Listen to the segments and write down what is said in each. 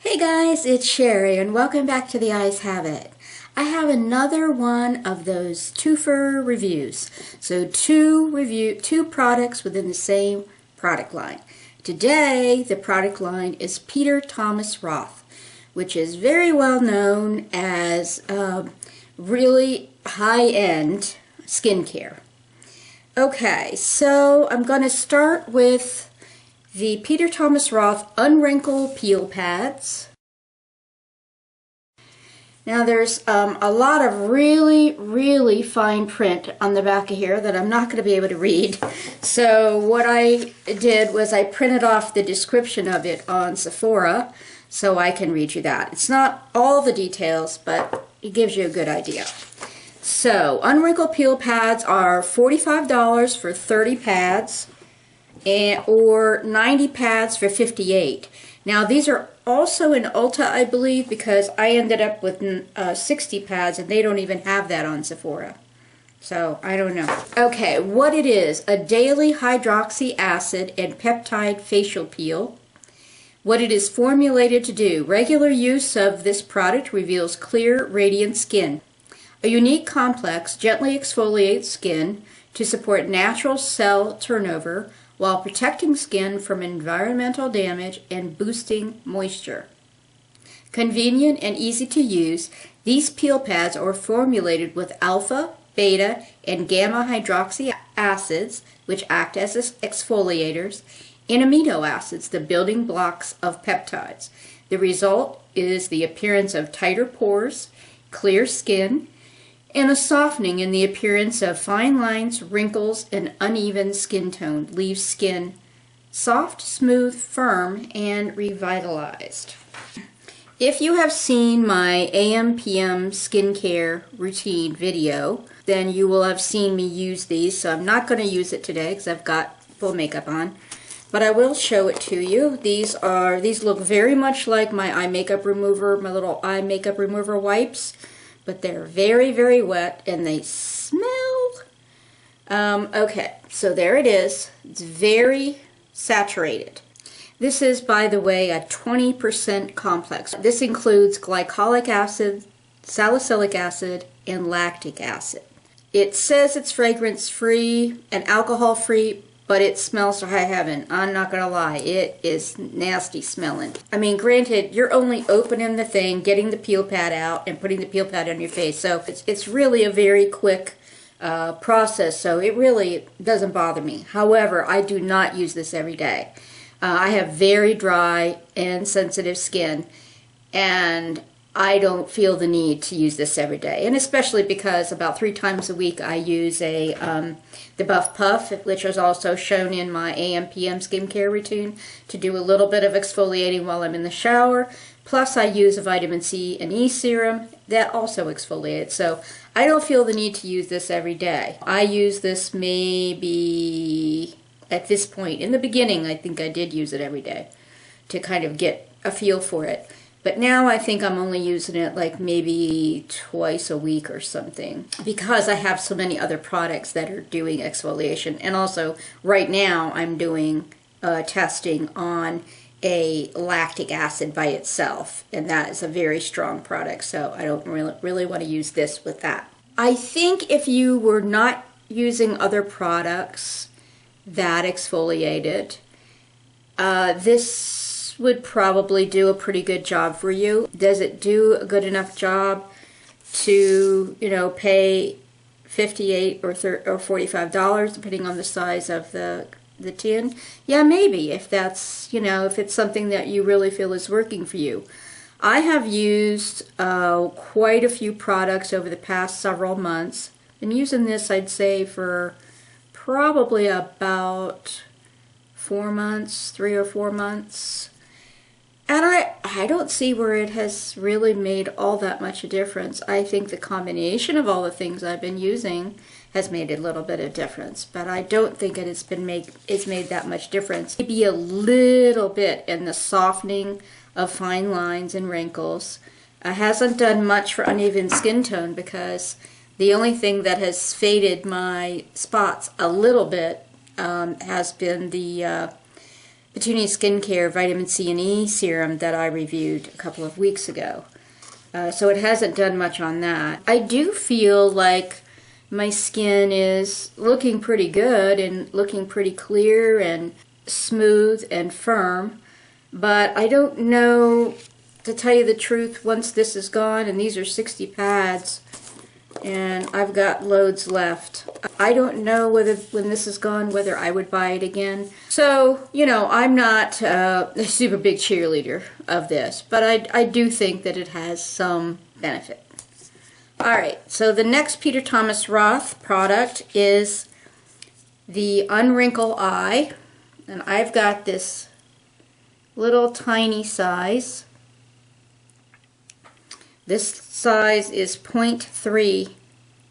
Hey guys, it's Sherry and welcome back to The Eyes Have It. I have another one of those TWOFER reviews. So two products within the same product line. Today the product line is Peter Thomas Roth, which is very well known as really high-end skincare. Okay, so I'm going to start with the Peter Thomas Roth Un-Wrinkle Peel Pads. Now there's a lot of really fine print on the back of here that I'm not going to be able to read. So what I did was I printed off the description of it on Sephora so I can read you that. It's not all the details, but it gives you a good idea. So Un-Wrinkle Peel Pads are $45 for 30 pads. Or 90 pads for $58. Now these are also in Ulta, I believe, because I ended up with 60 pads and they don't even have that on Sephora. So I don't know. Okay, what it is: a daily hydroxy acid and peptide facial peel. What it is formulated to do: regular use of this product reveals clear, radiant skin. A unique complex gently exfoliates skin to support natural cell turnover while protecting skin from environmental damage and boosting moisture. Convenient and easy to use, these peel pads are formulated with alpha, beta, and gamma hydroxy acids, which act as exfoliators, and amino acids, the building blocks of peptides. The result is the appearance of tighter pores, clear skin, and a softening in the appearance of fine lines, wrinkles, and uneven skin tone. Leaves skin soft, smooth, firm, and revitalized. If you have seen my AM/PM skincare routine video, then you will have seen me use these. So I'm not going to use it today because I've got full makeup on, but I will show it to you. These look very much like my eye makeup remover, my little eye makeup remover wipes. But they're very wet and they smell. Okay, so there it is. It's very saturated. This is, by the way, a 20% complex. This includes glycolic acid, salicylic acid, and lactic acid. It says it's fragrance-free and alcohol-free, but it smells to high heaven. I'm not gonna lie, it is nasty smelling. I mean, granted, you're only opening the thing, getting the peel pad out, and putting the peel pad on your face. So it's really a very quick process, so it really doesn't bother me. However, I do not use this every day. I have very dry and sensitive skin, and I don't feel the need to use this every day. And especially because about 3 times a week I use the Buff Puff, which is also shown in my AM/PM skincare routine, to do a little bit of exfoliating while I'm in the shower. Plus I use a vitamin C and E serum that also exfoliates. So I don't feel the need to use this every day. I use this maybe at this point. In the beginning, I think I did use it every day to kind of get a feel for it. But now I think I'm only using it like maybe twice a week or something, because I have so many other products that are doing exfoliation. And also right now I'm doing testing on a lactic acid by itself, and that is a very strong product, so I don't really want to use this with that. I think if you were not using other products that exfoliated, this would probably do a pretty good job for you. Does it do a good enough job to, you know, pay $58 or $45 depending on the size of the tin? Yeah, maybe, if that's, you know, if it's something that you really feel is working for you. I have used quite a few products over the past several months. Been using this, I'd say, for probably about 4 months, 3 or 4 months. And I don't see where it has really made all that much a difference. I think the combination of all the things I've been using has made a little bit of difference, but I don't think it's made that much difference. Maybe a little bit in the softening of fine lines and wrinkles. Hasn't done much for uneven skin tone, because the only thing that has faded my spots a little bit has been the Petunia Skincare Vitamin C and E Serum that I reviewed a couple of weeks ago. So it hasn't done much on that. I do feel like my skin is looking pretty good and looking pretty clear and smooth and firm, but I don't know, to tell you the truth, once this is gone, and these are 60 pads, and I've got loads left, I don't know whether, when this is gone, whether I would buy it again. So, you know, I'm not a super big cheerleader of this, but I do think that it has some benefit. Alright, so the next Peter Thomas Roth product is the Un-Wrinkle Eye, and I've got this little tiny size. This size is 0.3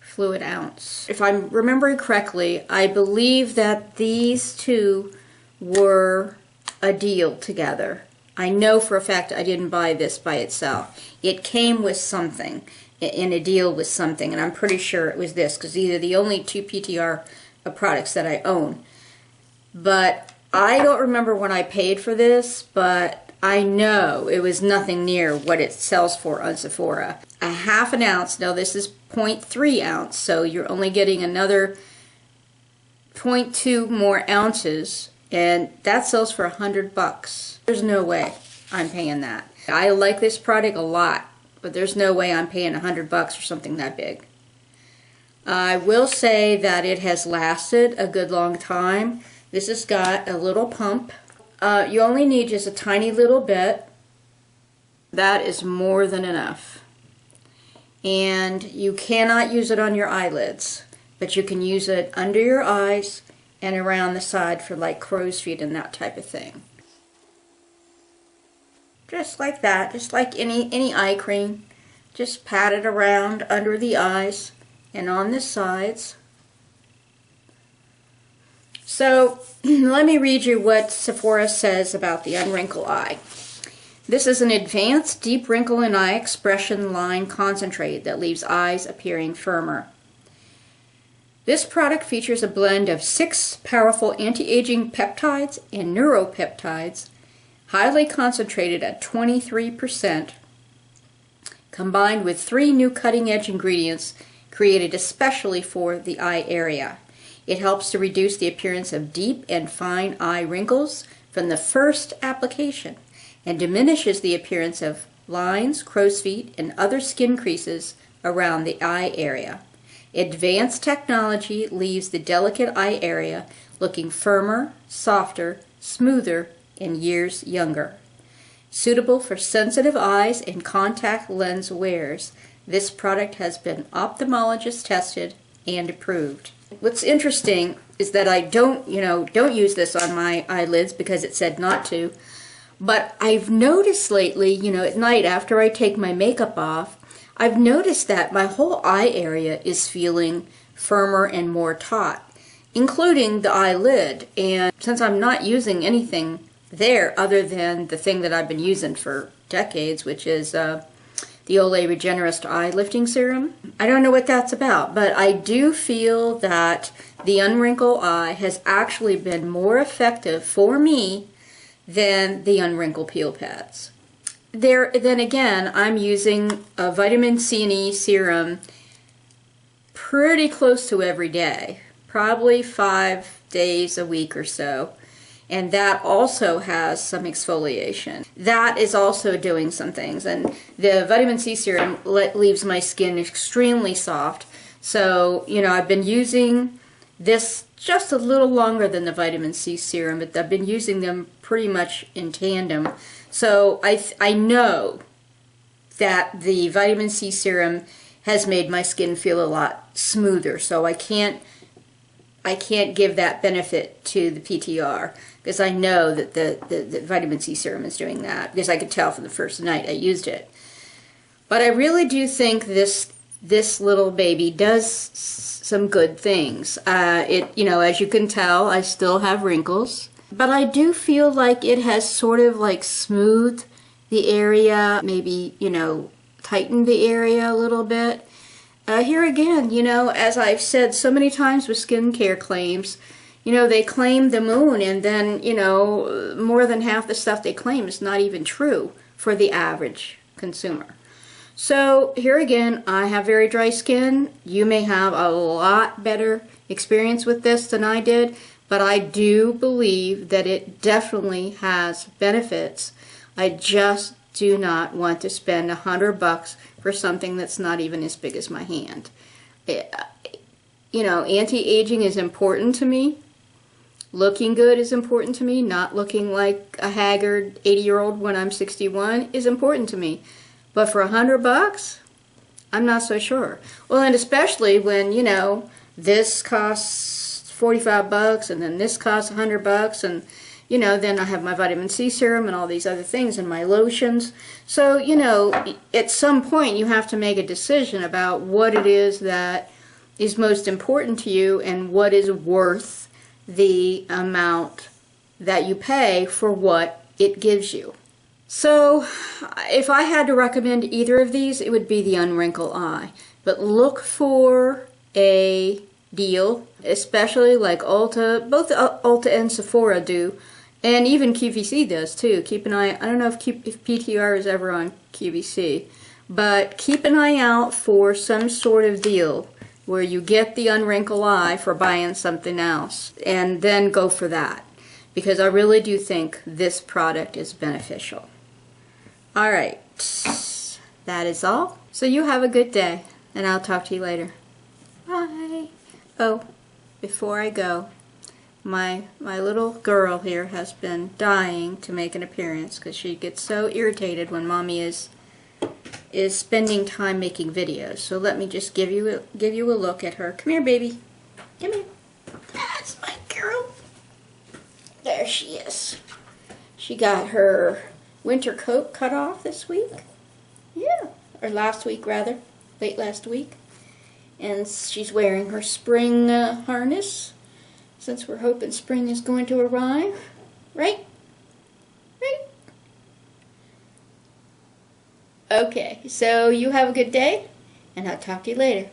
fluid ounce. If I'm remembering correctly, I believe that these two were a deal together. I know for a fact I didn't buy this by itself. It came with something, in a deal with something, and I'm pretty sure it was this, because these are the only two PTR products that I own. But I don't remember when I paid for this, but I know it was nothing near what it sells for on Sephora. A half an ounce, now this is 0.3 ounce, so you're only getting another 0.2 more ounces, and that sells for $100. There's no way I'm paying that. I like this product a lot, but there's no way I'm paying $100 for something that big. I will say that it has lasted a good long time. This has got a little pump. You only need just a tiny little bit. That is more than enough. And you cannot use it on your eyelids, but you can use it under your eyes and around the side for like crow's feet and that type of thing. Just like that, just like any eye cream. Just pat it around under the eyes and on the sides. So let me read you what Sephora says about the Un-Wrinkle Eye. This is an advanced deep wrinkle in eye expression line concentrate that leaves eyes appearing firmer. This product features a blend of 6 powerful anti-aging peptides and neuropeptides, highly concentrated at 23%, combined with 3 new cutting-edge ingredients created especially for the eye area. It helps to reduce the appearance of deep and fine eye wrinkles from the first application and diminishes the appearance of lines, crow's feet, and other skin creases around the eye area. Advanced technology leaves the delicate eye area looking firmer, softer, smoother, and years younger. Suitable for sensitive eyes and contact lens wearers, this product has been ophthalmologist tested and approved. What's interesting is that I don't use this on my eyelids because it said not to, but I've noticed lately, at night after I take my makeup off, I've noticed that my whole eye area is feeling firmer and more taut, including the eyelid. And since I'm not using anything there other than the thing that I've been using for decades, which is the Olay Regenerist Eye Lifting Serum, I don't know what that's about, but I do feel that the Un-Wrinkle Eye has actually been more effective for me than the Un-Wrinkle Peel Pads. Then again, I'm using a vitamin C and E serum pretty close to every day, probably 5 days a week or so. And that also has some exfoliation. That is also doing some things. And the vitamin C serum leaves my skin extremely soft. So, I've been using this just a little longer than the vitamin C serum, but I've been using them pretty much in tandem. So I know that the vitamin C serum has made my skin feel a lot smoother. So I can't give that benefit to the PTR, because I know that the vitamin C serum is doing that, because I could tell from the first night I used it. But I really do think this little baby does some good things. As you can tell, I still have wrinkles, but I do feel like it has sort of like smoothed the area, maybe, tightened the area a little bit. Here again, as I've said so many times with skincare claims, you know, they claim the moon, and then, you know, more than half the stuff they claim is not even true for the average consumer. So here again, I have very dry skin. You may have a lot better experience with this than I did, but I do believe that it definitely has benefits. I just do not want to spend $100 for something that's not even as big as my hand. You know, anti-aging is important to me. Looking good is important to me. Not looking like a haggard 80-year-old when I'm 61 is important to me. But for $100, I'm not so sure. Well, and especially when, you know, this costs $45 and then this costs $100, and, you know, then I have my vitamin C serum and all these other things and my lotions. So, you know, at some point you have to make a decision about what it is that is most important to you and what is worth the amount that you pay for what it gives you. So, if I had to recommend either of these, it would be the Un-Wrinkle Eye. But look for a deal, especially like Ulta. Both Ulta and Sephora do, and even QVC does too. Keep an eye. I don't know if PTR is ever on QVC, but keep an eye out for some sort of deal where you get the Un-Wrinkle Eye for buying something else, and then go for that, because I really do think this product is beneficial. Alright, that is all. So you have a good day, and I'll talk to you later. Bye. Oh, before I go, my little girl here has been dying to make an appearance because she gets so irritated when Mommy is spending time making videos. So let me just give you a look at her. Come here, baby. Come here. That's my girl. There she is. She got her winter coat cut off this week. Yeah, or last week rather, late last week. And she's wearing her spring harness, since we're hoping spring is going to arrive. Right? Right? Okay, so you have a good day, and I'll talk to you later.